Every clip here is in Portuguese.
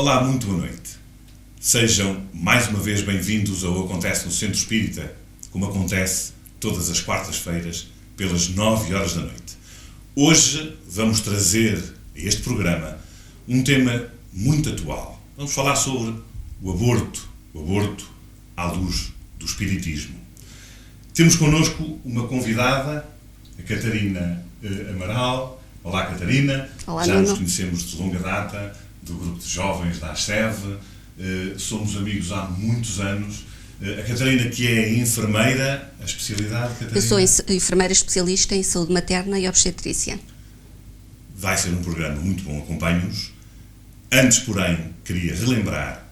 Olá, muito boa noite. Sejam mais uma vez bem-vindos ao Acontece no Centro Espírita, como acontece todas as quartas-feiras, pelas 9 horas da noite. Hoje vamos trazer a este programa um tema muito atual. Vamos falar sobre o aborto à luz do Espiritismo. Temos connosco uma convidada, a Catarina Amaral. Olá, Catarina. Olá, já Nuno. nos conhecemos de longa data, do grupo de jovens da ASTEV. Somos amigos há muitos anos. A Catarina, que é enfermeira, a especialidade, Catarina? Eu sou enfermeira especialista em saúde materna e obstetrícia. Vai ser um programa muito bom, acompanhe-nos. Antes, porém, queria relembrar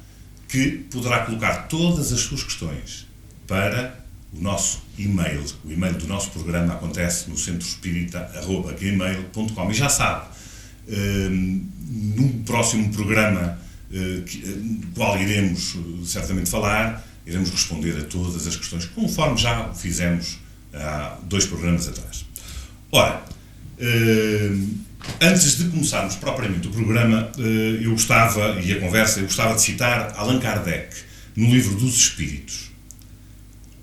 que poderá colocar todas as suas questões para o nosso e-mail. O e-mail do nosso programa acontece no centroespírita@gmail.com. E já sabe, num próximo programa, do qual iremos certamente falar, iremos responder a todas as questões, conforme já fizemos há 2 programas atrás. Ora, antes de começarmos propriamente o programa, eu gostava de citar Allan Kardec, no livro dos Espíritos.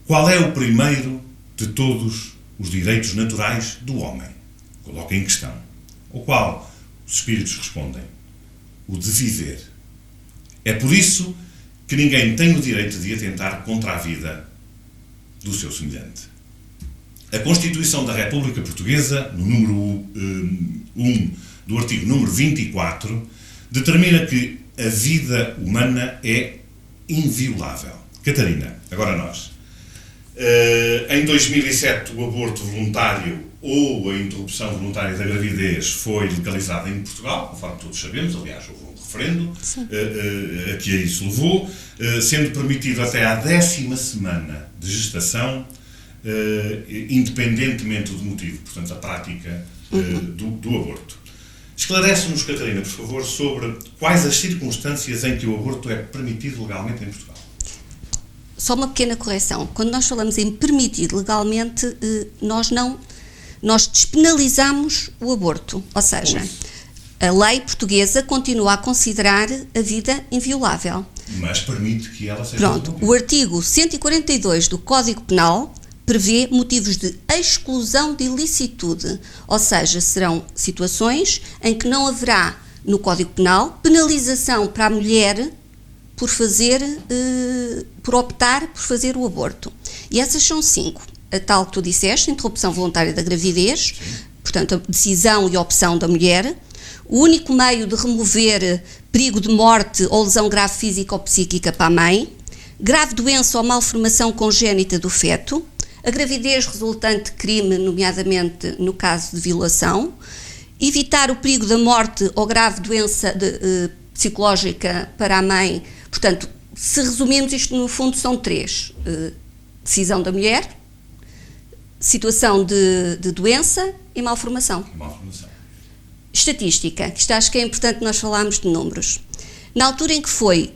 Qual é o primeiro de todos os direitos naturais do homem? Coloca em questão. Ao qual os Espíritos respondem: o de viver. É por isso que ninguém tem o direito de atentar contra a vida do seu semelhante. A Constituição da República Portuguesa, no número 1 do artigo número 24, determina que a vida humana é inviolável. Catarina, agora nós. Em 2007, o aborto voluntário ou a interrupção voluntária da gravidez foi legalizada em Portugal, conforme todos sabemos. Aliás, houve um referendo a que a isso levou, sendo permitido até à 10ª semana de gestação, independentemente do motivo, portanto, a prática do aborto. Esclarece-nos, Catarina, por favor, sobre quais as circunstâncias em que o aborto é permitido legalmente em Portugal. Só uma pequena correção. Quando nós falamos em permitido legalmente, nós despenalizamos o aborto. Ou seja, a lei portuguesa continua a considerar a vida inviolável. Mas permite que ela seja Pronto. interrompida. O artigo 142 do Código Penal prevê motivos de exclusão de ilicitude. Ou seja, serão situações em que não haverá, no Código Penal, penalização para a mulher por optar por fazer o aborto. E essas são 5. A tal que tu disseste, interrupção voluntária da gravidez, portanto, a decisão e a opção da mulher, o único meio de remover perigo de morte ou lesão grave física ou psíquica para a mãe, grave doença ou malformação congénita do feto, a gravidez resultante de crime, nomeadamente no caso de violação, evitar o perigo da morte ou grave doença psicológica para a mãe. Portanto, se resumirmos isto, no fundo são 3. Decisão da mulher, situação de doença e malformação. Estatística, que isto acho que é importante nós falarmos de números. Na altura em que foi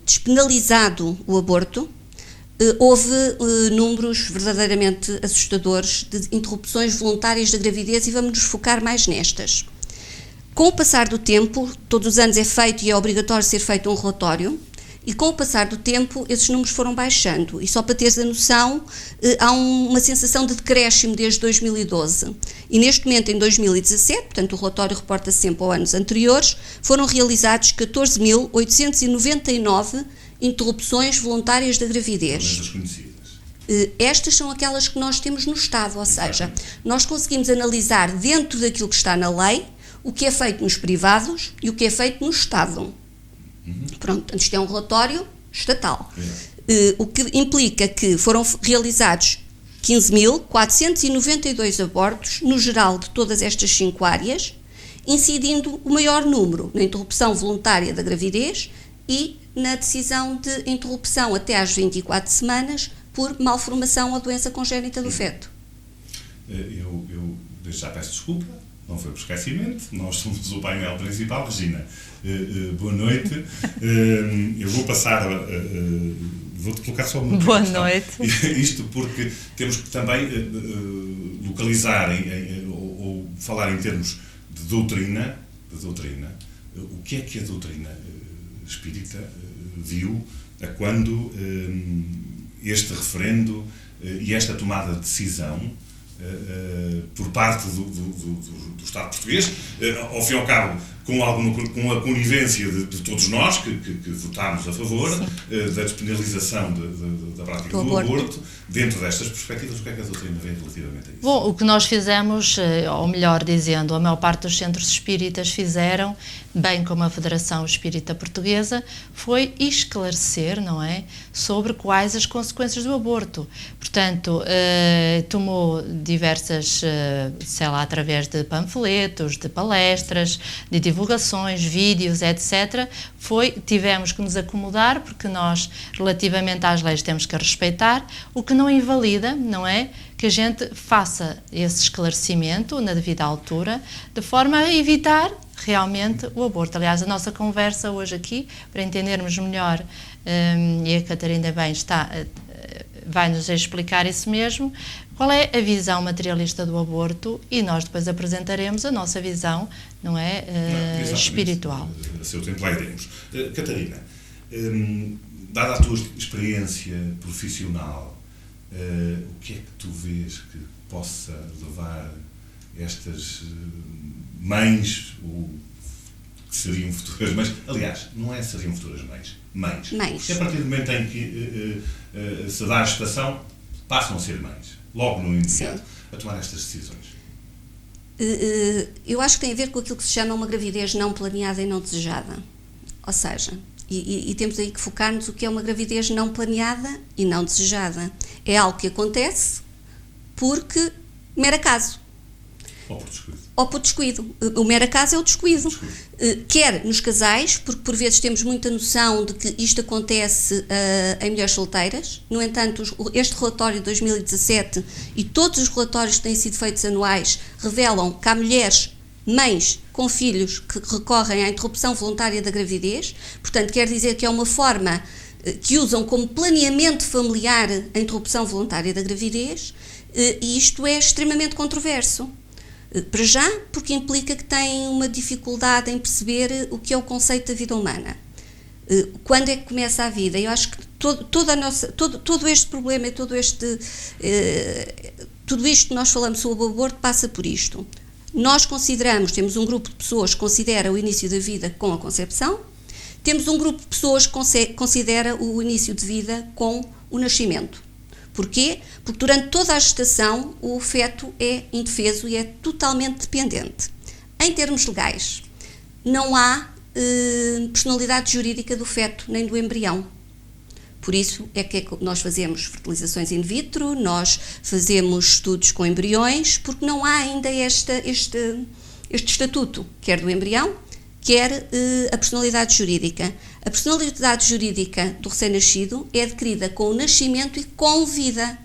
despenalizado o aborto, houve números verdadeiramente assustadores de interrupções voluntárias da gravidez, e vamos nos focar mais nestas. Com o passar do tempo, todos os anos é feito e é obrigatório ser feito um relatório, e com o passar do tempo esses números foram baixando. E só para teres a noção, há uma sensação de decréscimo desde 2012. E neste momento, em 2017, portanto o relatório reporta sempre aos anos anteriores, foram realizados 14.899 interrupções voluntárias da gravidez. Estas são aquelas que nós temos no Estado, ou seja, nós conseguimos analisar dentro daquilo que está na lei o que é feito nos privados e o que é feito no Estado. Pronto, isto é um relatório estatal. O que implica que foram realizados 15.492 abortos, no geral de todas estas 5 áreas, incidindo o maior número na interrupção voluntária da gravidez e na decisão de interrupção até às 24 semanas por malformação ou doença congénita do feto. Eu desde já peço desculpa, não foi por esquecimento, nós somos o painel principal. Regina, boa noite. Eu vou passar, vou-te colocar só uma boa questão. Noite. Isto porque temos que também localizar ou falar em termos de doutrina. O que é a doutrina espírita viu a quando este referendo e esta tomada de decisão por parte do Estado português, ao fim e ao cabo, com a conivência de todos nós que votámos a favor da despenalização da prática do aborto, dentro destas perspectivas, o que é que a doutrina vê relativamente a isso? Bom, o que nós fizemos, ou melhor dizendo, a maior parte dos centros espíritas fizeram, bem como a Federação Espírita Portuguesa, foi esclarecer, não é, sobre quais as consequências do aborto. Portanto, tomou diversas, sei lá, através de panfletos, de palestras, de divulgações, vídeos, etc. Tivemos que nos acomodar, porque nós, relativamente às leis, temos que respeitar, o que não invalida, não é, que a gente faça esse esclarecimento na devida altura, de forma a evitar realmente o aborto. Aliás, a nossa conversa hoje aqui, para entendermos melhor, e a Catarina bem vai-nos explicar isso mesmo, qual é a visão materialista do aborto, e nós depois apresentaremos a nossa visão, não é, espiritual. A seu tempo lá iremos. Catarina, dada a tua experiência profissional, o que é que tu vês que possa levar estas mães, ou que seriam futuras mães, aliás, não é seriam futuras mães. Porque a partir do momento em que se dá a gestação, passam a ser mães, logo no imediato, a tomar estas decisões. Eu acho que tem a ver com aquilo que se chama uma gravidez não planeada e não desejada. Ou seja, e temos aí que focar-nos o que é uma gravidez não planeada e não desejada. É algo que acontece porque mero acaso. Ou por descuido. O mero acaso é o descuido. Quer nos casais, porque por vezes temos muita noção de que isto acontece em mulheres solteiras. No entanto, este relatório de 2017 e todos os relatórios que têm sido feitos anuais revelam que há mulheres, mães com filhos, que recorrem à interrupção voluntária da gravidez. Portanto, quer dizer que é uma forma que usam como planeamento familiar a interrupção voluntária da gravidez, e isto é extremamente controverso. Para já, porque implica que têm uma dificuldade em perceber o que é o conceito da vida humana. Quando é que começa a vida? Eu acho que todo este problema e tudo isto que nós falamos sobre o aborto passa por isto. Nós temos um grupo de pessoas que considera o início da vida com a concepção, temos um grupo de pessoas que considera o início de vida com o nascimento. Porquê? Porque durante toda a gestação o feto é indefeso e é totalmente dependente. Em termos legais, não há personalidade jurídica do feto nem do embrião. Por isso é que nós fazemos fertilizações in vitro, nós fazemos estudos com embriões, porque não há ainda este estatuto, quer do embrião, quer a personalidade jurídica. A personalidade jurídica do recém-nascido é adquirida com o nascimento e com vida,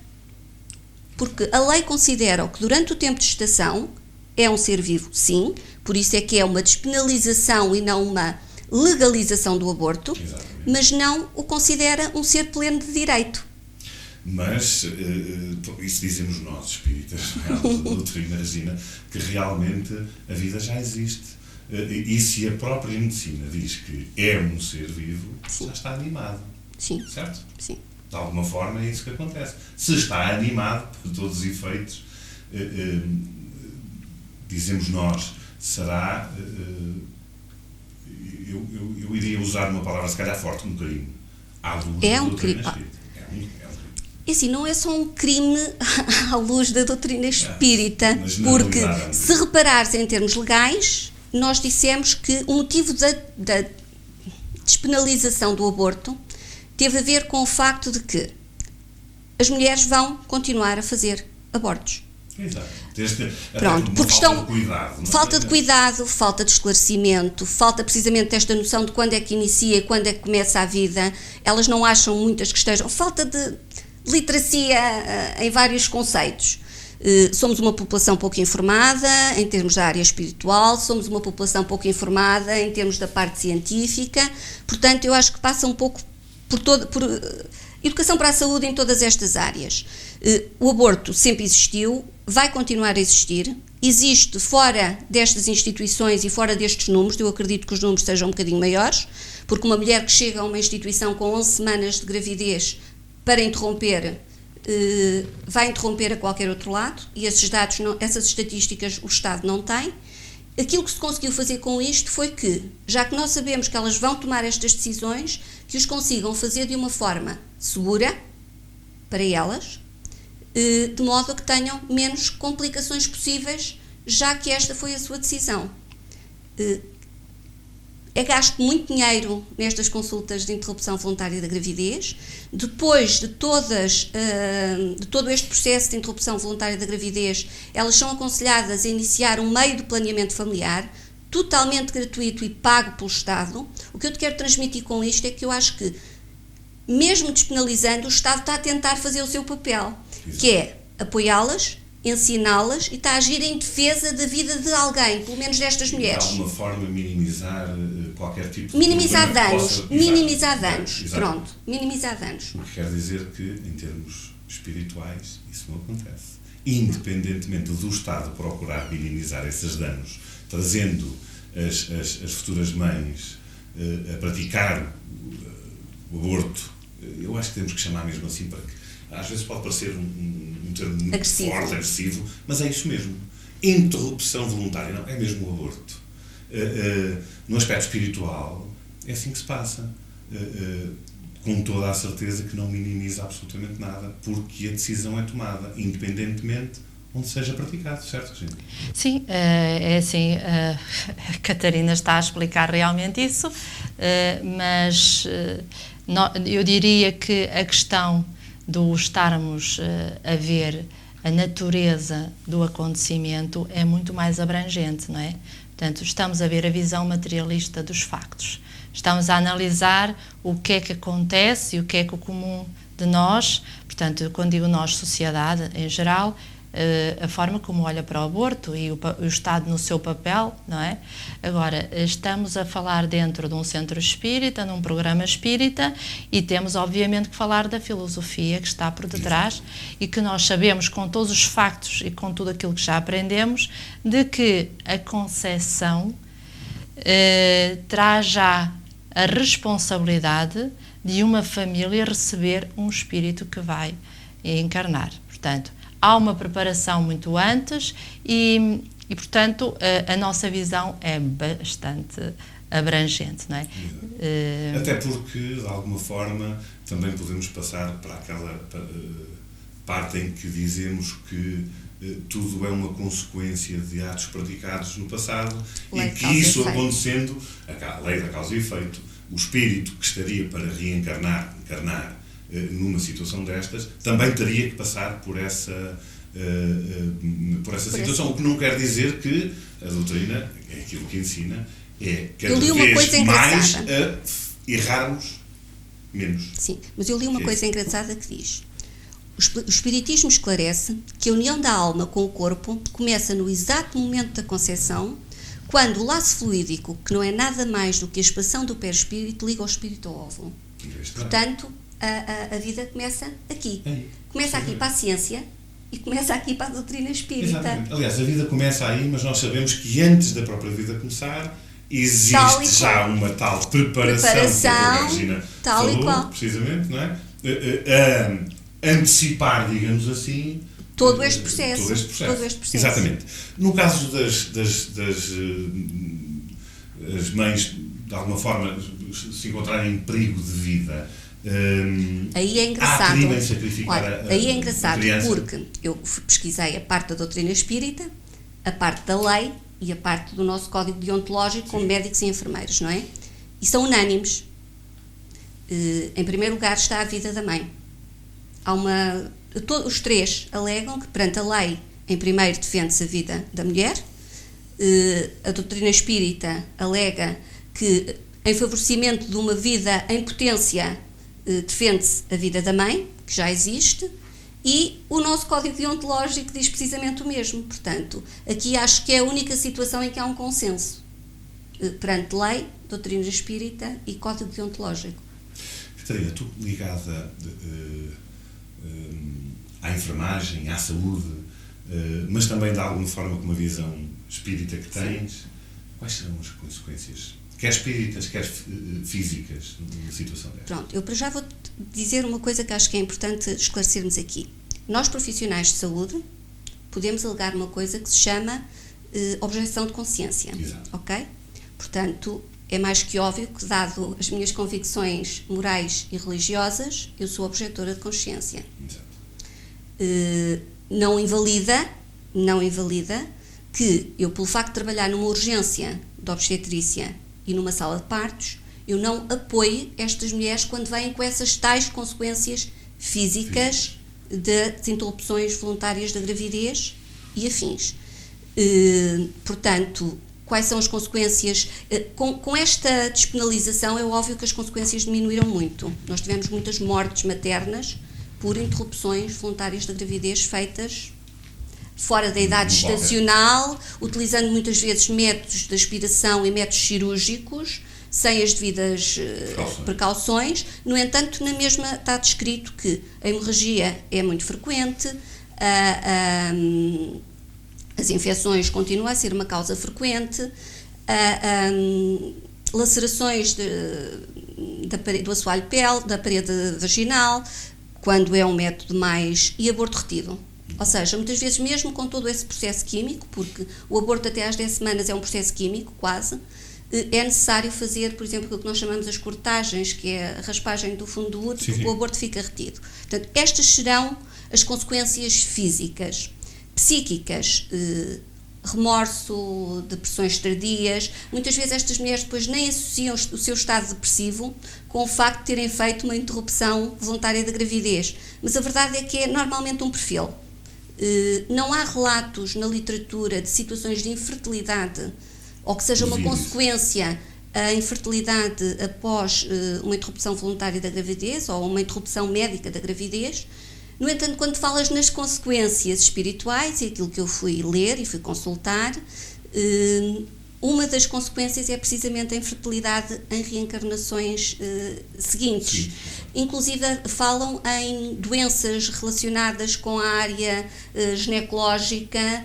porque a lei considera que durante o tempo de gestação é um ser vivo, sim, por isso é que é uma despenalização e não uma legalização do aborto. Exatamente. Mas não o considera um ser pleno de direito. Mas isso dizemos nós, espíritas, a doutrina Regina, que realmente a vida já existe. E se a própria medicina diz que é um ser vivo, sim, já está animado. Sim. Certo? Sim. De alguma forma é isso que acontece. Se está animado, por todos os efeitos, dizemos nós, será... Eu iria usar uma palavra, se calhar forte, um crime. À luz da doutrina espírita. E assim, não é só um crime à luz da doutrina espírita, porque se reparares em termos legais, nós dissemos que o motivo da despenalização do aborto teve a ver com o facto de que as mulheres vão continuar a fazer abortos. Exato. Pronto, porque falta de cuidado, falta de esclarecimento, falta precisamente desta noção de quando é que inicia e quando é que começa a vida. Elas não acham muitas que estejam... Falta de literacia em vários conceitos. Somos uma população pouco informada em termos da área espiritual, somos uma população pouco informada em termos da parte científica, portanto eu acho que passa um pouco por educação para a saúde em todas estas áreas. O aborto sempre existiu, vai continuar a existir, existe fora destas instituições e fora destes números, eu acredito que os números sejam um bocadinho maiores, porque uma mulher que chega a uma instituição com 11 semanas de gravidez para interromper, vai interromper a qualquer outro lado, e esses dados, essas estatísticas o Estado não tem. Aquilo que se conseguiu fazer com isto foi que, já que nós sabemos que elas vão tomar estas decisões, que os consigam fazer de uma forma segura para elas, de modo a que tenham menos complicações possíveis, já que esta foi a sua decisão. É gasto muito dinheiro nestas consultas de interrupção voluntária da gravidez. Depois de todo este processo de interrupção voluntária da gravidez, elas são aconselhadas a iniciar um meio de planeamento familiar, totalmente gratuito e pago pelo Estado. O que eu te quero transmitir com isto é que eu acho que, mesmo despenalizando, o Estado está a tentar fazer o seu papel, que é apoiá-las, ensiná-las e está a agir em defesa da vida de alguém, pelo menos destas mulheres. De alguma forma minimizar qualquer tipo de minimizar danos, possa... minimizar danos, Exato. pronto, minimizar danos. O que quer dizer que, em termos espirituais, isso não acontece. Independentemente do Estado procurar minimizar esses danos, trazendo as futuras mães a praticar o aborto, eu acho que temos que chamar mesmo assim, para que às vezes pode parecer um termo muito agressivo. Forte, agressivo, mas é isso mesmo. Interrupção voluntária, não, é mesmo o aborto. No aspecto espiritual, é assim que se passa. Com toda a certeza que não minimiza absolutamente nada, porque a decisão é tomada, independentemente onde seja praticado, certo, Regina? Sim, é assim, a Catarina está a explicar realmente isso, mas eu diria que a questão do estarmos a ver a natureza do acontecimento é muito mais abrangente, não é? Portanto, estamos a ver a visão materialista dos factos. Estamos a analisar o que é que acontece e o que é que o comum de nós, portanto, quando digo nós, sociedade em geral, a forma como olha para o aborto e o Estado no seu papel, não é? Agora, estamos a falar dentro de um centro espírita, num programa espírita, e temos obviamente que falar da filosofia que está por detrás e que nós sabemos com todos os factos e com tudo aquilo que já aprendemos, de que a concepção traz já a responsabilidade de uma família receber um espírito que vai encarnar. Portanto, há uma preparação muito antes e portanto, a nossa visão é bastante abrangente, não é? Até porque, de alguma forma, também podemos passar para aquela parte em que dizemos que tudo é uma consequência de atos praticados no passado e que isso acontecendo, a lei da causa e efeito, o espírito que estaria para encarnar numa situação destas, também teria que passar por essa situação, o que não quer dizer que a doutrina, é aquilo que ensina, é cada vez mais a errarmos menos. Sim, mas eu li uma coisa engraçada que diz: o Espiritismo esclarece que a união da alma com o corpo começa no exato momento da concepção, quando o laço fluídico, que não é nada mais do que a expansão do perispírito, liga o espírito ao óvulo. Portanto, a vida começa aqui. Começa aqui para a ciência e começa aqui para a doutrina espírita. Exatamente. Aliás, a vida começa aí, mas nós sabemos que antes da própria vida começar existe já uma tal preparação que a Regina falou, precisamente, não é? Antecipar, digamos assim, todo este processo. Exatamente. No caso das mães, de alguma forma, se encontrarem em perigo de vida, aí é engraçado. Há crime em sacrificar. Olha, aí é engraçado criança. Porque eu pesquisei a parte da doutrina espírita, a parte da lei e a parte do nosso código deontológico como médicos e enfermeiros, não é? E são unânimes. Em primeiro lugar está a vida da mãe. Os três alegam que perante a lei, em primeiro, defende-se a vida da mulher. A doutrina espírita alega que, em favorecimento de uma vida em potência, defende-se a vida da mãe, que já existe, e o nosso código deontológico diz precisamente o mesmo. Portanto, aqui acho que é a única situação em que há um consenso perante lei, doutrina espírita e código deontológico. Catarina, tu ligada à enfermagem, à saúde, mas também de alguma forma com uma visão espírita que tens, quais serão as consequências, quer espíritas, quer físicas, numa situação desta? Pronto, eu para já vou dizer uma coisa que acho que é importante esclarecermos aqui. Nós, profissionais de saúde, podemos alegar uma coisa que se chama objeção de consciência. Exato. Ok? Portanto, é mais que óbvio que, dado as minhas convicções morais e religiosas, eu sou objetora de consciência. Exato. Não invalida que eu, pelo facto de trabalhar numa urgência de obstetrícia e numa sala de partos, eu não apoie estas mulheres quando vêm com essas tais consequências físicas das interrupções voluntárias da gravidez e afins. Portanto, quais são as consequências? Com esta despenalização é óbvio que as consequências diminuíram muito. Nós tivemos muitas mortes maternas por interrupções voluntárias da gravidez feitas fora da idade gestacional, utilizando muitas vezes métodos de aspiração e métodos cirúrgicos, sem as devidas precauções. No entanto, na mesma está descrito que a hemorragia é muito frequente, as infecções continuam a ser uma causa frequente, lacerações do assoalho pélvico, da parede vaginal, quando é um método mais... e aborto retido. Ou seja, muitas vezes mesmo com todo esse processo químico, porque o aborto até às 10 semanas é um processo químico, quase, é necessário fazer, por exemplo, aquilo que nós chamamos as cortagens, que é a raspagem do fundo do útero, porque o aborto fica retido. Portanto, estas serão as consequências físicas. Psíquicas, remorso, depressões tardias. Muitas vezes estas mulheres depois nem associam o seu estado depressivo com o facto de terem feito uma interrupção voluntária da gravidez. Mas a verdade é que é normalmente um perfil. Não há relatos na literatura de situações de infertilidade ou que seja uma consequência a infertilidade após uma interrupção voluntária da gravidez ou uma interrupção médica da gravidez. No entanto, quando falas nas consequências espirituais, e aquilo que eu fui ler e fui consultar, uma das consequências é precisamente a infertilidade em reencarnações seguintes. Sim. Inclusive falam em doenças relacionadas com a área ginecológica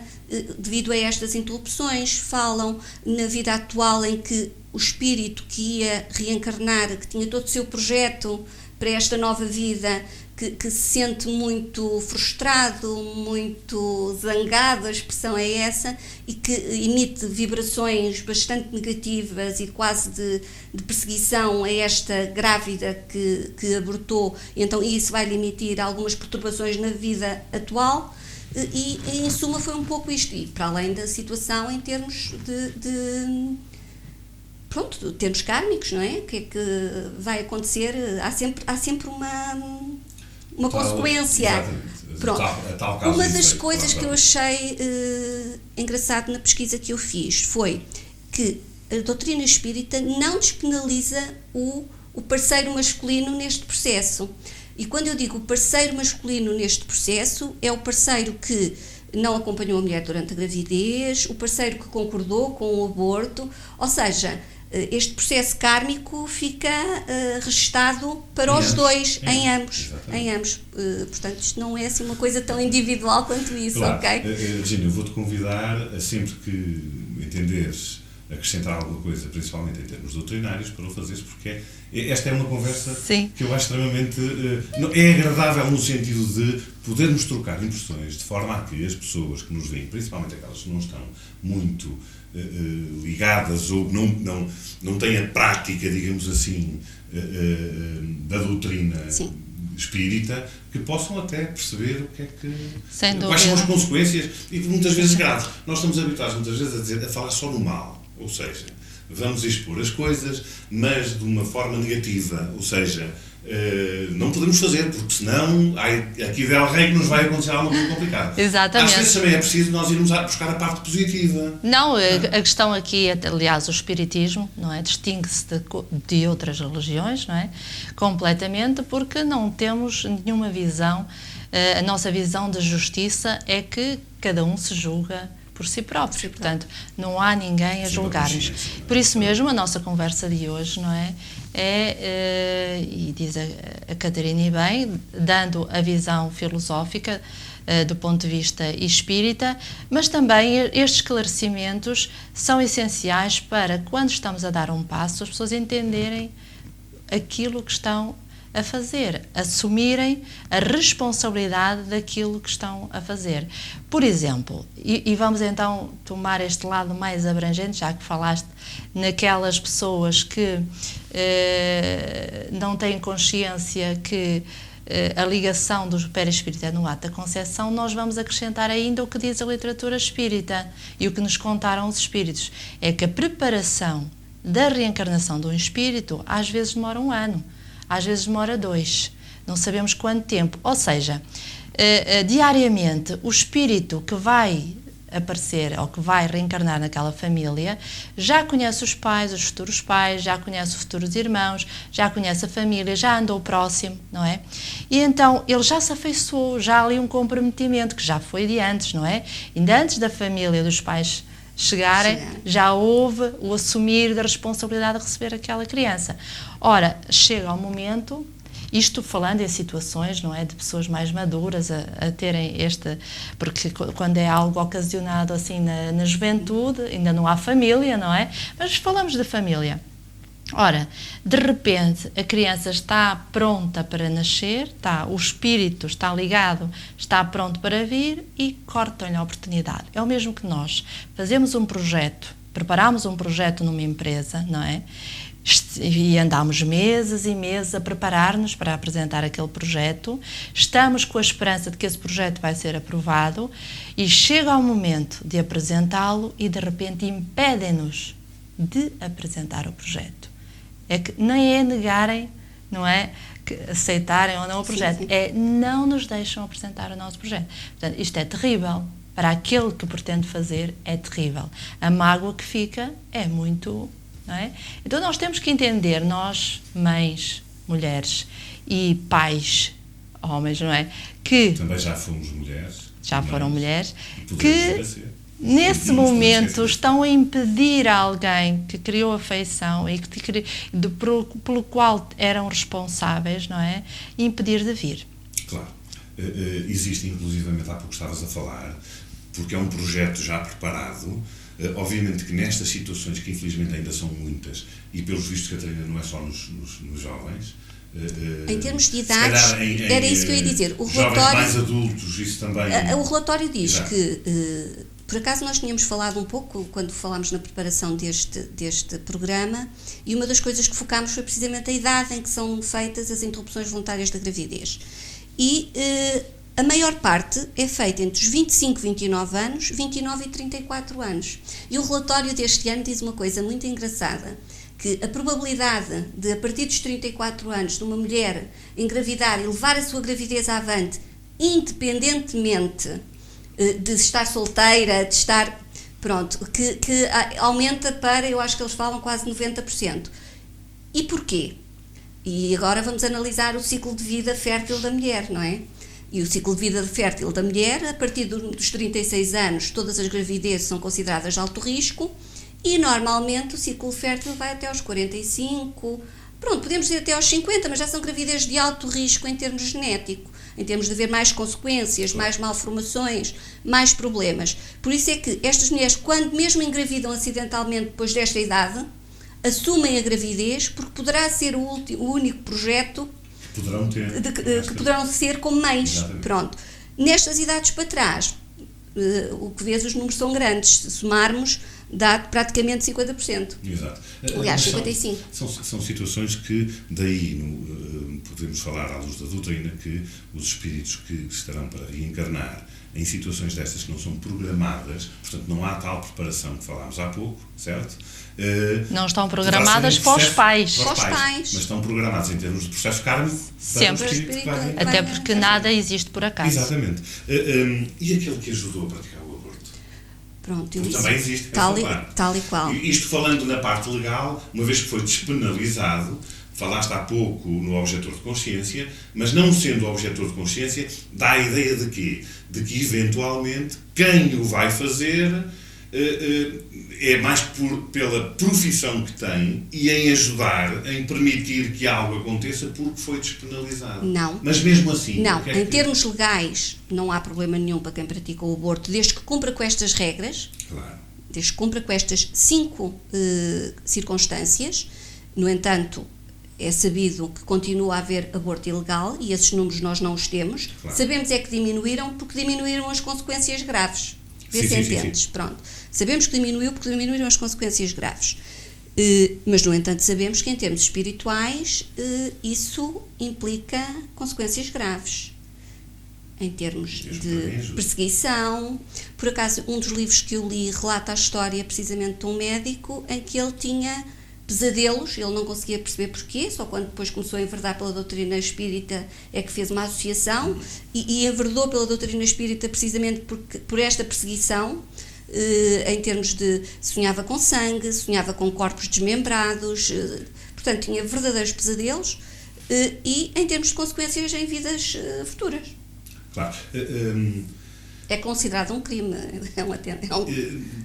devido a estas interrupções. Falam na vida atual em que o espírito que ia reencarnar, que tinha todo o seu projeto para esta nova vida, que se sente muito frustrado, muito zangado, a expressão é essa, e que emite vibrações bastante negativas e quase de perseguição a esta grávida que abortou, então isso vai lhe emitir algumas perturbações na vida atual, e em suma foi um pouco isto, e para além da situação em termos de termos kármicos, não é? O que é que vai acontecer? Há sempre uma consequência. Pronto. Uma das coisas que eu achei engraçado na pesquisa que eu fiz foi que a doutrina espírita não despenaliza o parceiro masculino neste processo. E quando eu digo o parceiro masculino neste processo, é o parceiro que não acompanhou a mulher durante a gravidez, o parceiro que concordou com o aborto, ou seja, este processo kármico fica registado para os dois, em ambos. Portanto, isto não é assim uma coisa tão individual quanto isso, claro. Ok? Virginia, eu vou-te convidar a sempre que entenderes acrescentar alguma coisa, principalmente em termos doutrinários, para o fazeres, porque esta é uma conversa Sim. que eu acho extremamente... é agradável no sentido de podermos trocar impressões de forma a que as pessoas que nos veem, principalmente aquelas que não estão muito ligadas ou não têm a prática, digamos assim, da doutrina Sim. espírita, que possam até perceber o que é que... quais são as consequências, e que muitas vezes graves. Nós estamos habituados muitas vezes a falar só no mal, ou seja, vamos expor as coisas, mas de uma forma negativa, ou seja, não podemos fazer, porque senão aqui Del Rey que nos vai acontecer alguma coisa complicada. Exatamente. Às vezes também é preciso nós irmos buscar a parte positiva. Não, a questão aqui, aliás, o espiritismo, não é? Distingue-se de outras religiões, não é? Completamente, porque não temos nenhuma visão, a nossa visão de justiça é que cada um se julga por si próprios. Portanto, não há ninguém a julgar-nos. Por isso mesmo, a nossa conversa de hoje, não é? E diz a Catarina e bem, dando a visão filosófica do ponto de vista espírita, mas também estes esclarecimentos são essenciais para, quando estamos a dar um passo, as pessoas entenderem aquilo que estão a fazer, assumirem a responsabilidade daquilo que estão a fazer. Por exemplo, e vamos então tomar este lado mais abrangente, já que falaste naquelas pessoas que não têm consciência que a ligação do perispírito é no ato da concepção, nós vamos acrescentar ainda o que diz a literatura espírita e o que nos contaram os espíritos, é que a preparação da reencarnação de um espírito às vezes demora 1 ano, às vezes demora 2, não sabemos quanto tempo, ou seja, diariamente o espírito que vai aparecer ou que vai reencarnar naquela família já conhece os pais, os futuros pais, já conhece os futuros irmãos, já conhece a família, já andou próximo, não é? E então ele já se afeiçoou, já há ali um comprometimento que já foi de antes, não é? Ainda antes da família dos pais chegarem, já houve o assumir da responsabilidade de receber aquela criança. Ora, chega ao momento, isto falando em situações, não é, de pessoas mais maduras a terem porque quando é algo ocasionado assim na juventude, ainda não há família, não é? Mas falamos de família. Ora, de repente a criança está pronta para nascer, o espírito está ligado, está pronto para vir e cortam-lhe a oportunidade. É o mesmo que nós fazemos um projeto, preparamos um projeto numa empresa, não é? E andamos meses e meses a preparar-nos para apresentar aquele projeto, estamos com a esperança de que esse projeto vai ser aprovado e chega ao momento de apresentá-lo e de repente impedem-nos de apresentar o projeto. É que nem é negarem, não é, que aceitarem ou não o projeto, é não nos deixam apresentar o nosso projeto. Portanto, isto é terrível. Para aquele que pretende fazer, é terrível. A mágoa que fica é muito... Não é? Então nós temos que entender, nós, mães, mulheres e pais, homens, não é? Que também já fomos mulheres. Já foram mulheres. Que nesse momento estão a impedir alguém que criou afeição e pelo qual eram responsáveis, não é? Impedir de vir. Claro. Existe, inclusivamente, há pouco estavas a falar, porque é um projeto já preparado. Obviamente que nestas situações, que infelizmente ainda são muitas, e pelos vistos, Catarina, não é só nos jovens... em termos de idades, era isso que eu ia dizer. O relatório, mais adultos, isso também... O relatório diz que, por acaso nós tínhamos falado um pouco, quando falámos na preparação deste programa, e uma das coisas que focámos foi precisamente a idade em que são feitas as interrupções voluntárias da gravidez. E... a maior parte é feita entre os 25 e 29 anos, 29 e 34 anos. E o relatório deste ano diz uma coisa muito engraçada, que a probabilidade de, a partir dos 34 anos, de uma mulher engravidar e levar a sua gravidez avante, independentemente de estar solteira, de estar... Pronto, que aumenta para, eu acho que eles falam, quase 90%. E porquê? E agora vamos analisar o ciclo de vida fértil da mulher, não é? E o ciclo de vida fértil da mulher, a partir dos 36 anos, todas as gravidezes são consideradas de alto risco e, normalmente, o ciclo fértil vai até aos 45, pronto, podemos dizer até aos 50, mas já são gravidezes de alto risco em termos genético, em termos de haver mais consequências, mais malformações, mais problemas. Por isso é que estas mulheres, quando mesmo engravidam acidentalmente depois desta idade, assumem a gravidez, porque poderá ser o único projeto poderão ter, que poderão ser como mães. Exatamente. Pronto. Nestas idades para trás, o que vês, os números são grandes. Se somarmos, dá praticamente 50%. Exato. Aliás, 55%. São situações que, daí, podemos falar à luz da doutrina, que os espíritos que estarão para reencarnar em situações destas que não são programadas, portanto, não há tal preparação que falámos há pouco, certo? Não estão programadas para os pais. Mas estão programadas em termos de processo kármico sempre. Para o espírito que vai até porque nada existe por acaso. Exatamente. E aquele que ajudou a praticar o aborto? Pronto, isso também existe. Tal e qual. Isto falando na parte legal, uma vez que foi despenalizado, Falaste há pouco no objetor de consciência, mas não sendo objetor de consciência, dá a ideia de quê? De que, eventualmente, quem o vai fazer é mais pela profissão que tem e em ajudar, em permitir que algo aconteça porque foi despenalizado. Não. Mas mesmo assim... Não, em termos legais não há problema nenhum para quem pratica o aborto, desde que cumpra com estas regras, Claro. desde que cumpra com estas 5 circunstâncias. No entanto, é sabido que continua a haver aborto ilegal e esses números nós não os temos. Claro. Sabemos é que diminuíram porque diminuíram as consequências graves. Vê Sim, se sim, sim, entendes. sim. Pronto. Sabemos que diminuiu porque diminuíram as consequências graves. Mas, no entanto, sabemos que em termos espirituais isso implica consequências graves. Em termos de perseguição. Por acaso, um dos livros que eu li relata a história precisamente de um médico em que ele tinha pesadelos, ele não conseguia perceber porquê, só quando depois começou a enverdar pela doutrina espírita é que fez uma associação e enverdou pela doutrina espírita precisamente por esta perseguição, em termos de sonhava com sangue, sonhava com corpos desmembrados, portanto tinha verdadeiros pesadelos e em termos de consequências em vidas futuras. Claro. É considerado um crime.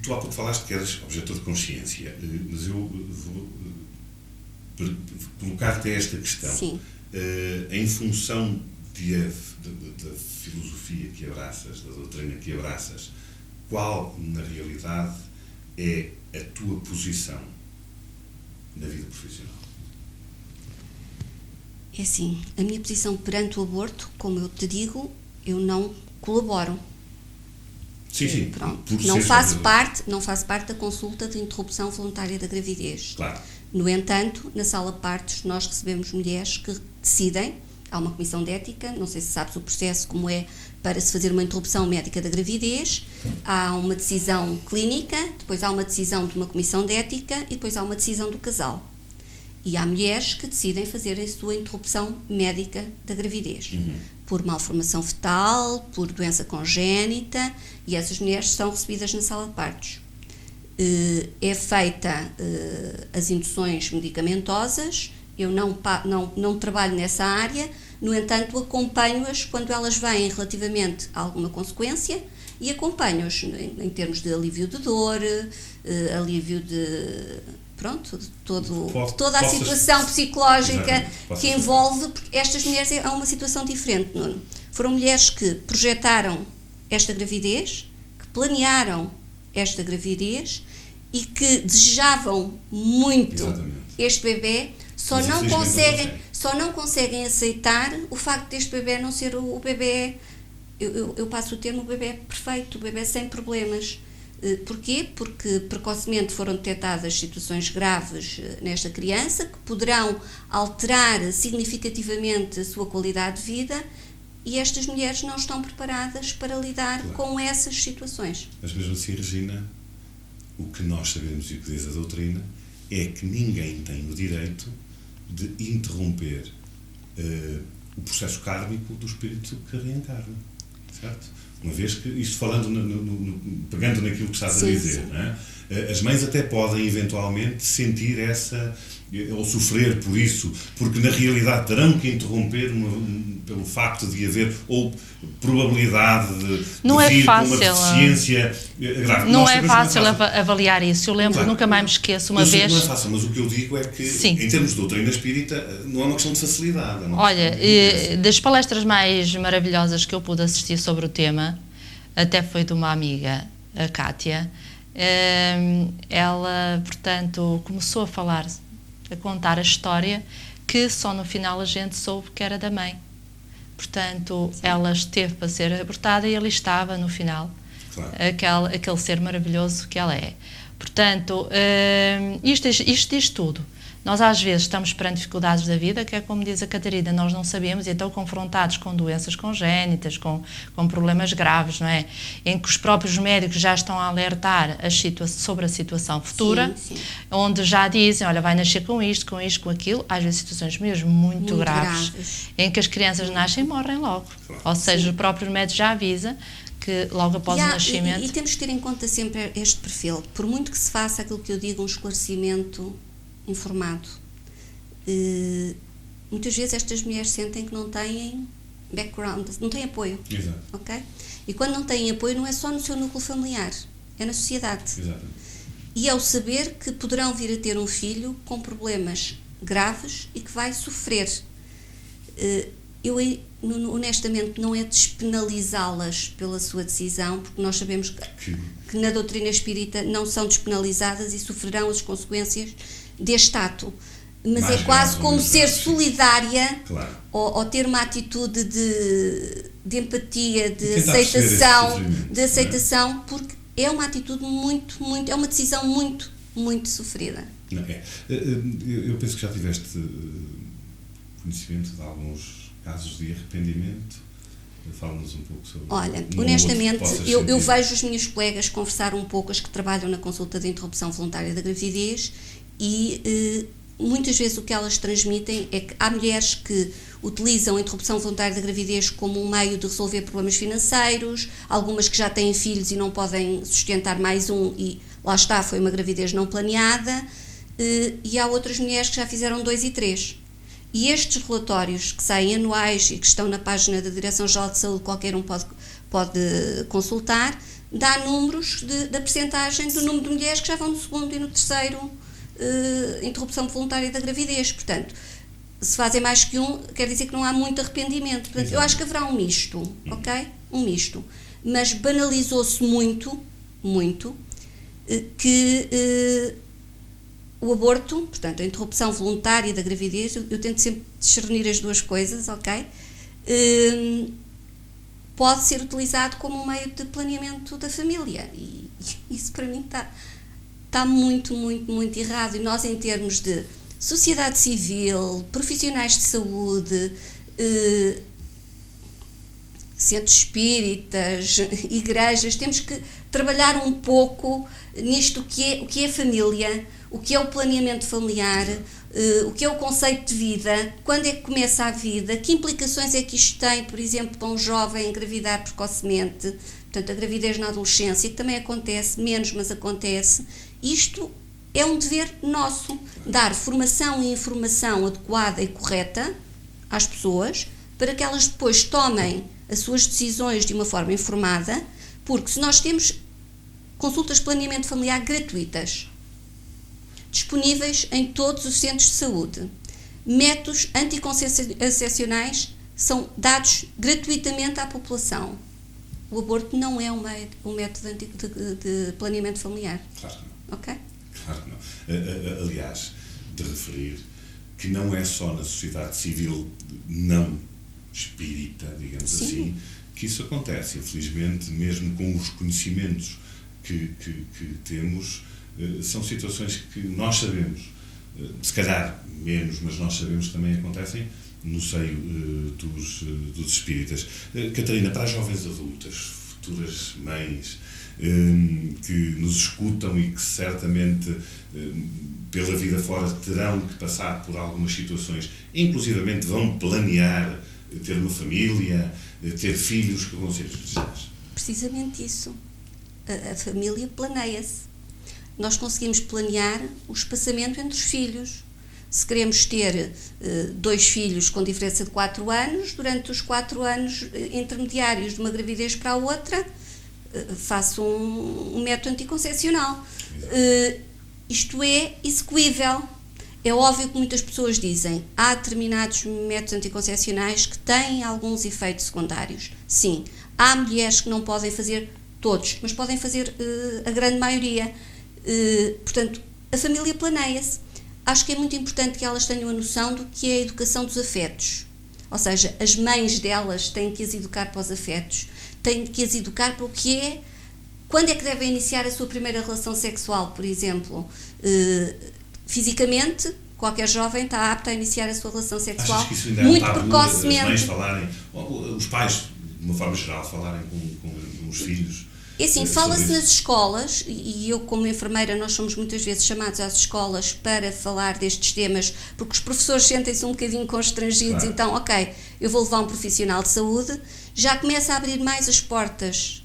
Tu há pouco falaste que eras objetor de consciência, mas eu vou colocar-te esta questão. Sim. Em função da filosofia que abraças, da doutrina que abraças, qual, na realidade, é a tua posição na vida profissional? É assim, a minha posição perante o aborto, como eu te digo, eu não colaboro. Sim. Pronto. Não faço parte da consulta de interrupção voluntária da gravidez. Claro. No entanto, na sala de partos, nós recebemos mulheres que decidem, há uma comissão de ética, não sei se sabes o processo como é para se fazer uma interrupção médica da gravidez, há uma decisão clínica, depois há uma decisão de uma comissão de ética e depois há uma decisão do casal. E há mulheres que decidem fazer a sua interrupção médica da gravidez, por malformação fetal, por doença congénita, e essas mulheres são recebidas na sala de partos. É feita as induções medicamentosas, eu não trabalho nessa área, no entanto acompanho-as quando elas vêm relativamente a alguma consequência e acompanho-as em termos de alívio de dor, alívio de... Pronto, toda a situação psicológica que envolve, porque estas mulheres é uma situação diferente, Nuno. Foram mulheres que projetaram esta gravidez, que planearam esta gravidez e que desejavam muito este bebê, só não conseguem aceitar o facto deste bebê não ser o bebê, eu passo o termo, o bebê perfeito, o bebê sem problemas. Porquê? Porque precocemente foram detectadas situações graves nesta criança que poderão alterar significativamente a sua qualidade de vida e estas mulheres não estão preparadas para lidar com essas situações. Mas mesmo assim, Regina, o que nós sabemos e o que diz a doutrina é que ninguém tem o direito de interromper o processo kármico do espírito que reencarna, certo? Uma vez que, isto falando, pegando naquilo que estás a dizer, não é? As mães até podem eventualmente sentir ou sofrer por isso, porque na realidade terão que interromper pelo facto de haver, ou probabilidade de vir com uma deficiência grave. Não é fácil avaliar isso. Eu lembro, nunca mais me esqueço, uma vez... Não é fácil, mas o que eu digo é que, em termos de doutrina espírita, não é uma questão de facilidade. Olha, das palestras mais maravilhosas que eu pude assistir sobre o tema, até foi de uma amiga, a Kátia. Ela, portanto, começou a contar a história que só no final a gente soube que era da mãe. Portanto, ela esteve para ser abortada e ali estava no final, aquele ser maravilhoso que ela é. Portanto, isto diz tudo. Nós às vezes estamos perante dificuldades da vida, que é como diz a Catarina, nós não sabemos e então confrontados com doenças congénitas, com problemas graves, não é? Em que os próprios médicos já estão a alertar sobre a situação futura, onde já dizem, olha, vai nascer com isto, com aquilo, às vezes situações mesmo muito graves, em que as crianças nascem e morrem logo. Ou seja, o próprio médico já avisa que logo após o nascimento... E temos que ter em conta sempre este perfil, por muito que se faça aquilo que eu digo, um esclarecimento informado. muitas vezes estas mulheres sentem que não têm background, não têm apoio. Exato. Ok? E quando não têm apoio não é só no seu núcleo familiar, é na sociedade. Exatamente. E é o saber que poderão vir a ter um filho com problemas graves e que vai sofrer. Eu, honestamente, não é despenalizá-las pela sua decisão, porque nós sabemos que na doutrina espírita não são despenalizadas e sofrerão as consequências deste ato. Mas Mais é quase grave, como mais ser grave, solidária, claro. ou ter uma atitude de empatia, de tentar perceber esse aceitação, sofrimento, porque é uma atitude muito, é uma decisão muito, muito sofrida. Não, eu penso que já tiveste conhecimento de alguns casos de arrependimento. Fala-nos um pouco sobre... Olha, honestamente, eu vejo os meus colegas conversar um pouco, as que trabalham na consulta de interrupção voluntária da gravidez, e muitas vezes o que elas transmitem é que há mulheres que utilizam a interrupção voluntária da gravidez como um meio de resolver problemas financeiros, algumas que já têm filhos e não podem sustentar mais um, e lá está, foi uma gravidez não planeada, e há outras mulheres que já fizeram 2 e 3. E estes relatórios que saem anuais e que estão na página da Direção-Geral de Saúde, qualquer um pode consultar, dá números da percentagem do número de mulheres que já vão no 2º e no 3º interrupção voluntária da gravidez. Portanto, se fazem mais que um, quer dizer que não há muito arrependimento. Portanto, eu acho que haverá um misto, ok? Um misto. Mas banalizou-se muito, que o aborto, portanto, a interrupção voluntária da gravidez, eu tento sempre discernir as duas coisas, ok? Pode ser utilizado como um meio de planeamento da família. E isso para mim está muito, muito, muito errado. E nós, em termos de sociedade civil, profissionais de saúde, centros espíritas, igrejas, temos que trabalhar um pouco nisto, o que é família, o que é o planeamento familiar, o que é o conceito de vida, quando é que começa a vida, que implicações é que isto tem, por exemplo, para um jovem engravidar precocemente, portanto, a gravidez na adolescência, que também acontece, menos, mas acontece. Isto é um dever nosso, dar formação e informação adequada e correta às pessoas, para que elas depois tomem as suas decisões de uma forma informada, porque se nós temos consultas de planeamento familiar gratuitas, disponíveis em todos os centros de saúde, métodos anticoncepcionais são dados gratuitamente à população. O aborto não é um método de planeamento familiar. Claro que não. Ok? Claro que não. Aliás, de referir que não é só na sociedade civil não espírita, digamos Sim. assim, que isso acontece. Infelizmente, mesmo com os conhecimentos que temos, são situações que nós sabemos, se calhar menos, mas nós sabemos que também acontecem no seio dos espíritas. Catarina, para as jovens adultas, futuras mães, que nos escutam e que certamente pela vida fora terão que passar por algumas situações, inclusivamente vão planear ter uma família, ter filhos que vão ser desejados. Precisamente isso. A família planeia-se. Nós conseguimos planear o espaçamento entre os filhos. Se queremos ter 2 filhos com diferença de 4 anos, durante os 4 anos intermediários de uma gravidez para a outra, faço um método anticoncepcional. Isto é execuível. É óbvio que muitas pessoas dizem há determinados métodos anticoncepcionais que têm alguns efeitos secundários. Sim, há mulheres que não podem fazer todos, mas podem fazer a grande maioria. Portanto, a família planeia-se. Acho que é muito importante que elas tenham a noção do que é a educação dos afetos. Ou seja, as mães delas têm que as educar para os afetos, têm que as educar para o que é, quando é que devem iniciar a sua primeira relação sexual, por exemplo. Fisicamente, qualquer jovem está apto a iniciar a sua relação sexual. Achas que isso ainda muito é um tabu, precocemente. as mães falarem, os pais, de uma forma geral, falarem com os filhos? É assim, fala-se nas escolas, e eu como enfermeira, nós somos muitas vezes chamados às escolas para falar destes temas, porque os professores sentem-se um bocadinho constrangidos, claro. Então, ok, eu vou levar um profissional de saúde, já começa a abrir mais as portas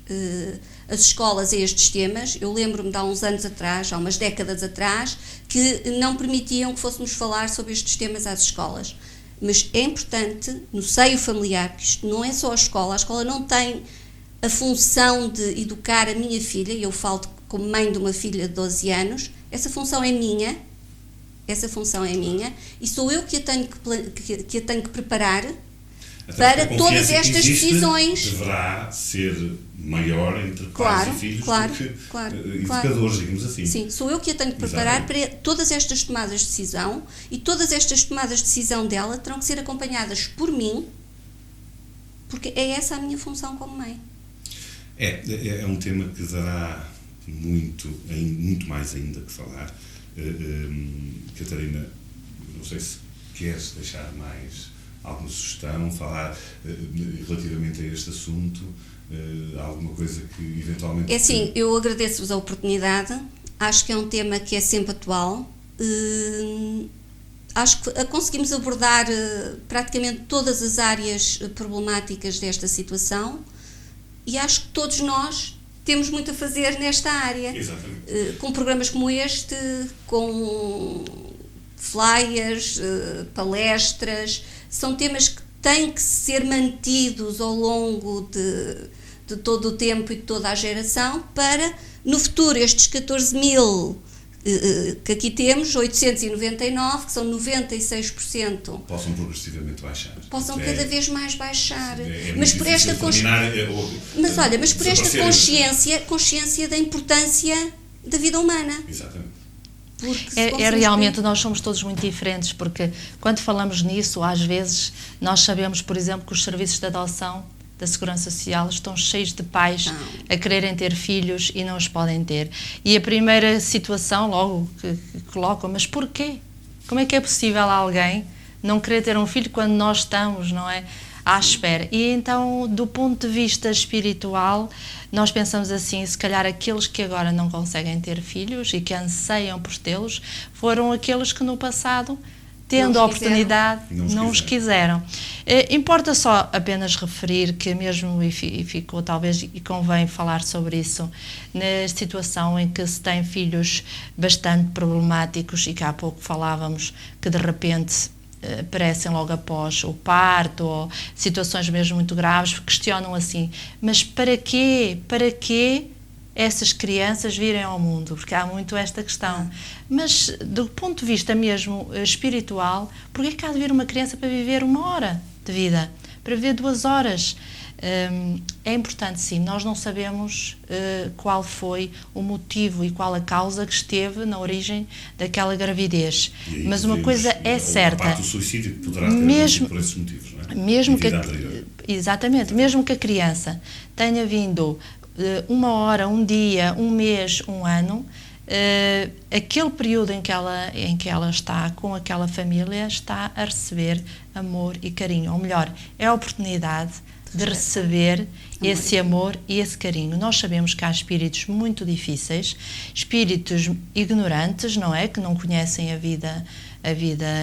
as escolas a estes temas. Eu lembro-me de há uns anos atrás, há umas décadas atrás, que não permitiam que fôssemos falar sobre estes temas às escolas. Mas é importante, no seio familiar, que isto não é só a escola não tem a função de educar a minha filha, e eu falo como mãe de uma filha de 12 anos, essa função é minha, e sou eu que a tenho que preparar para todas estas decisões. Deverá ser maior entre pais e filhos do que educadores, digamos assim. Sim, sou eu que a tenho que preparar para todas estas tomadas de decisão, e todas estas tomadas de decisão dela terão que ser acompanhadas por mim, porque é essa a minha função como mãe. É um tema que dará muito mais ainda que falar. Catarina, não sei se queres deixar mais alguma sugestão, falar relativamente a este assunto, alguma coisa que eventualmente... É assim, eu agradeço-vos a oportunidade, acho que é um tema que é sempre atual, acho que conseguimos abordar praticamente todas as áreas problemáticas desta situação, e acho que todos nós temos muito a fazer nesta área. Exatamente. Com programas como este, com flyers, palestras, são temas que têm que ser mantidos ao longo de todo o tempo e de toda a geração, para, no futuro, estes 14.000 que aqui temos, 899, que são 96%, possam progressivamente baixar. Possam cada vez mais baixar. Mas por esta consciência da importância da vida humana. Exatamente. Realmente, nós somos todos muito diferentes, porque quando falamos nisso, às vezes, nós sabemos, por exemplo, que os serviços de adoção da Segurança Social estão cheios de pais a quererem ter filhos e não os podem ter. E a primeira situação, logo, que colocam, mas porquê? Como é que é possível alguém não querer ter um filho quando nós estamos, não é, à espera? E então, do ponto de vista espiritual, nós pensamos assim, se calhar aqueles que agora não conseguem ter filhos e que anseiam por tê-los, foram aqueles que no passado, tendo a oportunidade, não os quiseram. Importa só apenas referir que mesmo, e ficou talvez, e convém falar sobre isso, na situação em que se tem filhos bastante problemáticos, e que há pouco falávamos que de repente aparecem logo após o parto, ou situações mesmo muito graves, questionam assim, mas para quê? Para quê essas crianças virem ao mundo? Porque há muito esta questão. Mas, do ponto de vista mesmo espiritual, porquê que há de vir uma criança para viver 1 hora de vida? Para viver 2 horas? É importante, sim. Nós não sabemos qual foi o motivo e qual a causa que esteve na origem daquela gravidez. Mas uma coisa é certa. A parte do suicídio que poderá ter mesmo por esses motivos, não é? Exatamente. Mesmo que a criança tenha vindo 1 hora, 1 dia, 1 mês, 1 ano, aquele período em que ela está com aquela família, está a receber amor e carinho. Ou melhor, é a oportunidade de receber esse amor e esse carinho. Nós sabemos que há espíritos muito difíceis, espíritos ignorantes, não é? Que não conhecem a vida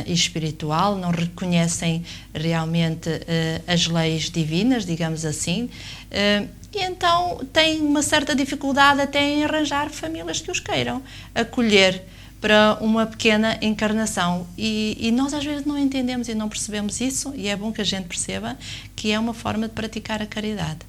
espiritual, não reconhecem realmente as leis divinas, digamos assim, e então têm uma certa dificuldade até em arranjar famílias que os queiram acolher para uma pequena encarnação. E nós às vezes não entendemos e não percebemos isso, e é bom que a gente perceba que é uma forma de praticar a caridade.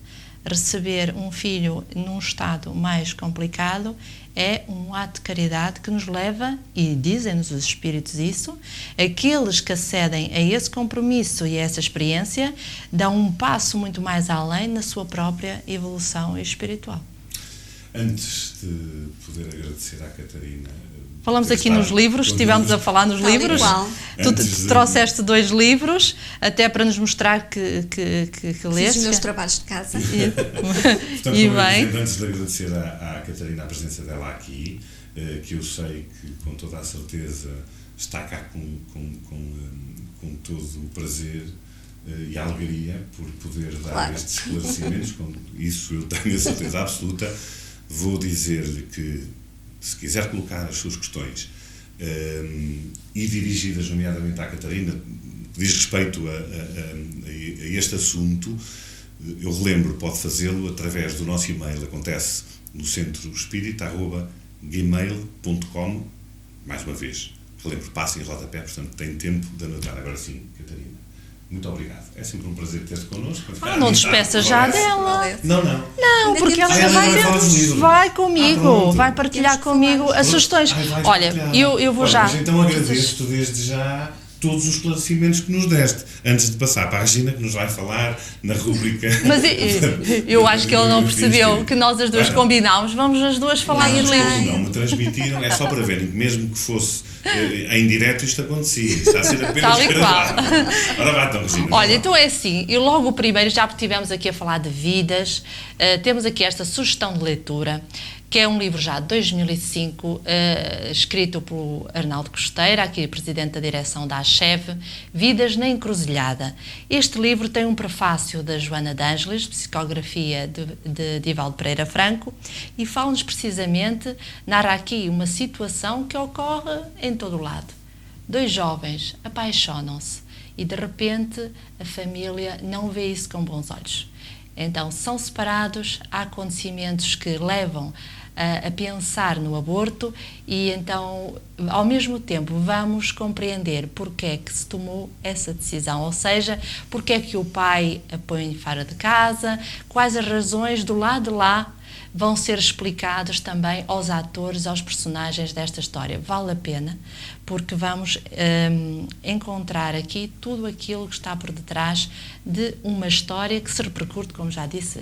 Receber um filho num estado mais complicado é um ato de caridade que nos leva, e dizem-nos os espíritos isso, aqueles que acedem a esse compromisso e a essa experiência dão um passo muito mais além na sua própria evolução espiritual. Antes de poder agradecer à Catarina... Falamos aqui nos livros, estivemos a falar nos livros. Tu trouxeste 2 livros, até para nos mostrar que leste. Fiz os meus trabalhos de casa. Portanto, e bem. Antes de agradecer à Catarina a presença dela aqui, que eu sei que com toda a certeza está cá com todo o prazer e a alegria por poder dar estes esclarecimentos, com isso eu tenho a certeza absoluta. Vou dizer-lhe que, se quiser colocar as suas questões e dirigidas nomeadamente à Catarina, que diz respeito a este assunto, eu relembro, pode fazê-lo através do nosso e-mail, acontece no centroespírita@gmail.com. Mais uma vez, relembro, passo em rodapé, portanto tem tempo de anotar. Agora sim, Catarina, muito obrigado. É sempre um prazer ter-te connosco. Não despeça já dela. Não. Não, porque ela vai comigo, vai partilhar comigo as sugestões. Olha, eu vou já. Mas então agradeço-te desde já todos os esclarecimentos que nos deste, antes de passar para a Regina, que nos vai falar na rúbrica... Mas eu acho que ele não percebeu que nós as duas combinámos, vamos as duas falar em livros. Não me transmitiram, é só para verem que mesmo que fosse em direto isto acontecia, está a ser apenas gravado. Ora vá então, Regina. Olha, então é assim, e logo o primeiro, já estivemos aqui a falar de vidas, temos aqui esta sugestão de leitura, que é um livro já de 2005, escrito por Arnaldo Costeira, aqui presidente da direção da ACHEV, Vidas na Encruzilhada. Este livro tem um prefácio da Joana de Ângeles, psicografia de Divaldo Pereira Franco, e fala-nos precisamente, narra aqui uma situação que ocorre em todo o lado. 2 jovens apaixonam-se e de repente a família não vê isso com bons olhos. Então são separados, há acontecimentos que levam a pensar no aborto e então, ao mesmo tempo, vamos compreender porque é que se tomou essa decisão, ou seja, porque é que o pai a põe fora de casa, quais as razões do lado de lá vão ser explicados também aos atores, aos personagens desta história. Vale a pena, porque vamos encontrar aqui tudo aquilo que está por detrás de uma história que se repercute, como já disse,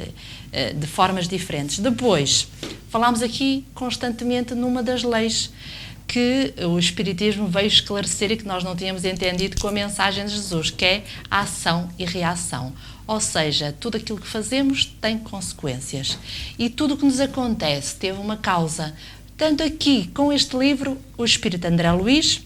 de formas diferentes. Depois, falámos aqui constantemente numa das leis que o Espiritismo veio esclarecer e que nós não tínhamos entendido com a mensagem de Jesus, que é a ação e reação. Ou seja, tudo aquilo que fazemos tem consequências. E tudo o que nos acontece teve uma causa. Portanto, aqui, com este livro, o Espírito André Luís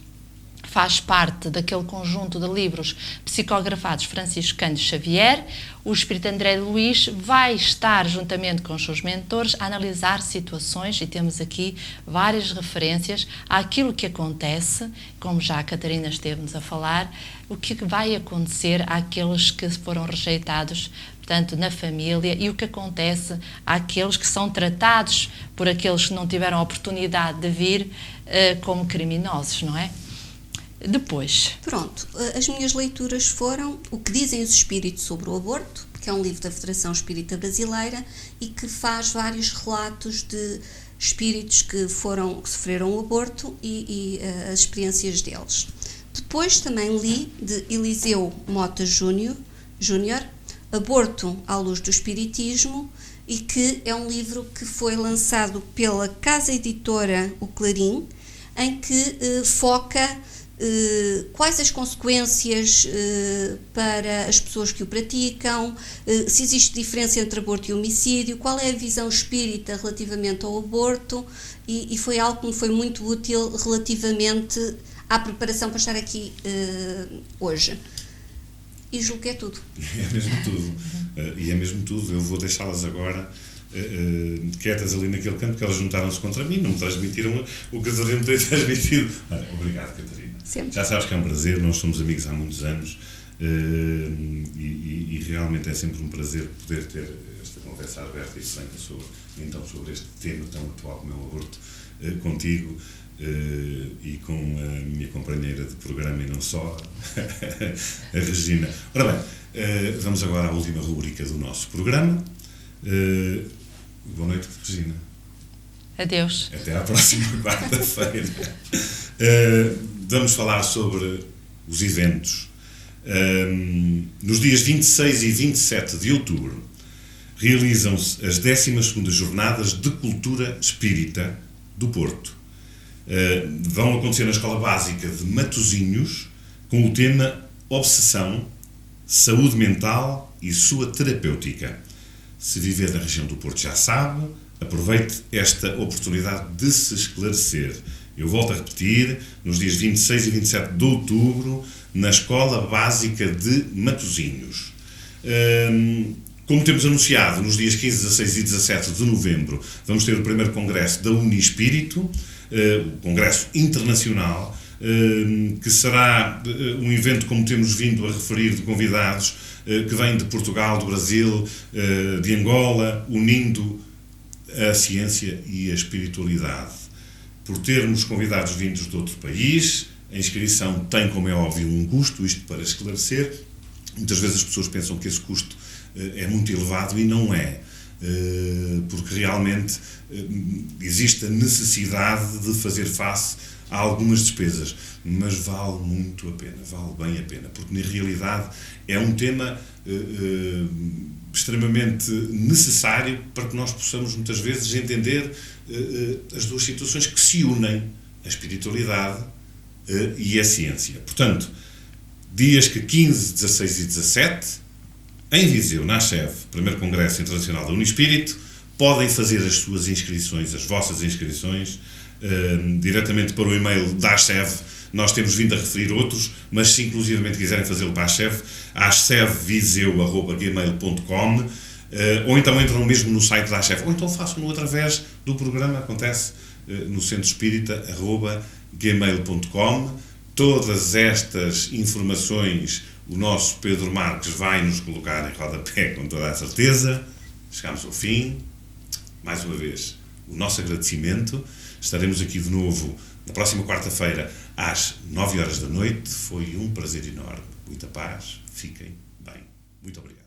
faz parte daquele conjunto de livros psicografados Francisco Cândido Xavier. O Espírito André Luís vai estar, juntamente com os seus mentores, a analisar situações, e temos aqui várias referências àquilo que acontece, como já a Catarina esteve-nos a falar, o que vai acontecer àqueles que foram rejeitados, portanto, na família, e o que acontece àqueles que são tratados por aqueles que não tiveram a oportunidade de vir como criminosos, não é? Depois. Pronto, as minhas leituras foram O que dizem os espíritos sobre o aborto, que é um livro da Federação Espírita Brasileira e que faz vários relatos de espíritos que sofreram o aborto e as experiências deles. Depois também li de Eliseu Mota Júnior, Aborto à Luz do Espiritismo, e que é um livro que foi lançado pela casa editora O Clarim, em que foca quais as consequências para as pessoas que o praticam, se existe diferença entre aborto e homicídio, qual é a visão espírita relativamente ao aborto, e foi algo que me foi muito útil relativamente à preparação para estar aqui hoje. E julgo que é tudo. É mesmo tudo. E é mesmo tudo. Eu vou deixá-las agora quietas ali naquele canto, porque elas juntaram-se contra mim, não me transmitiram o que eu tenho transmitido. Obrigado, Catarina. Sempre. Já sabes que é um prazer, nós somos amigos há muitos anos e realmente é sempre um prazer poder ter esta conversa aberta e franca sobre este tema tão atual como é o aborto contigo e com a minha companheira de programa e não só, a Regina. Ora bem, vamos agora à última rubrica do nosso programa. Boa noite, Regina. Adeus. Até à próxima quarta-feira. Vamos falar sobre os eventos. Nos dias 26 e 27 de outubro realizam-se as 12ª Jornadas de Cultura Espírita do Porto. Vão acontecer na Escola Básica de Matosinhos com o tema Obsessão, Saúde Mental e Sua Terapêutica. Se viver na região do Porto já sabe, aproveite esta oportunidade de se esclarecer. Eu volto a repetir, nos dias 26 e 27 de outubro, na Escola Básica de Matosinhos. Como temos anunciado, nos dias 15, 16 e 17 de novembro, vamos ter o primeiro congresso da Unispírito, o congresso internacional, que será um evento, como temos vindo a referir, de convidados que vêm de Portugal, do Brasil, de Angola, unindo a ciência e a espiritualidade. Por termos convidados vindos de outro país, a inscrição tem, como é óbvio, um custo, isto para esclarecer. Muitas vezes as pessoas pensam que esse custo é muito elevado e não é, porque realmente existe a necessidade de fazer face a algumas despesas, mas vale muito a pena, vale bem a pena, porque na realidade é um tema extremamente necessário para que nós possamos muitas vezes entender as duas situações que se unem, a espiritualidade e a ciência. Portanto, dias que 15, 16 e 17, em Viseu, na ACHEV, Primeiro Congresso Internacional da Unispírito, podem fazer as suas inscrições, as vossas inscrições, diretamente para o e-mail da ACHEV. Nós temos vindo a referir outros, mas se inclusivamente quiserem fazê-lo para a ACHEV, achevviseu@gmail.com, ou então entram mesmo no site da ACHEV, ou então façam-no através do programa, acontece no centroespírita@gmail.com. Todas estas informações o nosso Pedro Marques vai nos colocar em rodapé com toda a certeza. Chegamos ao fim. Mais uma vez, o nosso agradecimento. Estaremos aqui de novo na próxima quarta-feira às 9 horas da noite. Foi um prazer enorme. Muita paz. Fiquem bem. Muito obrigado.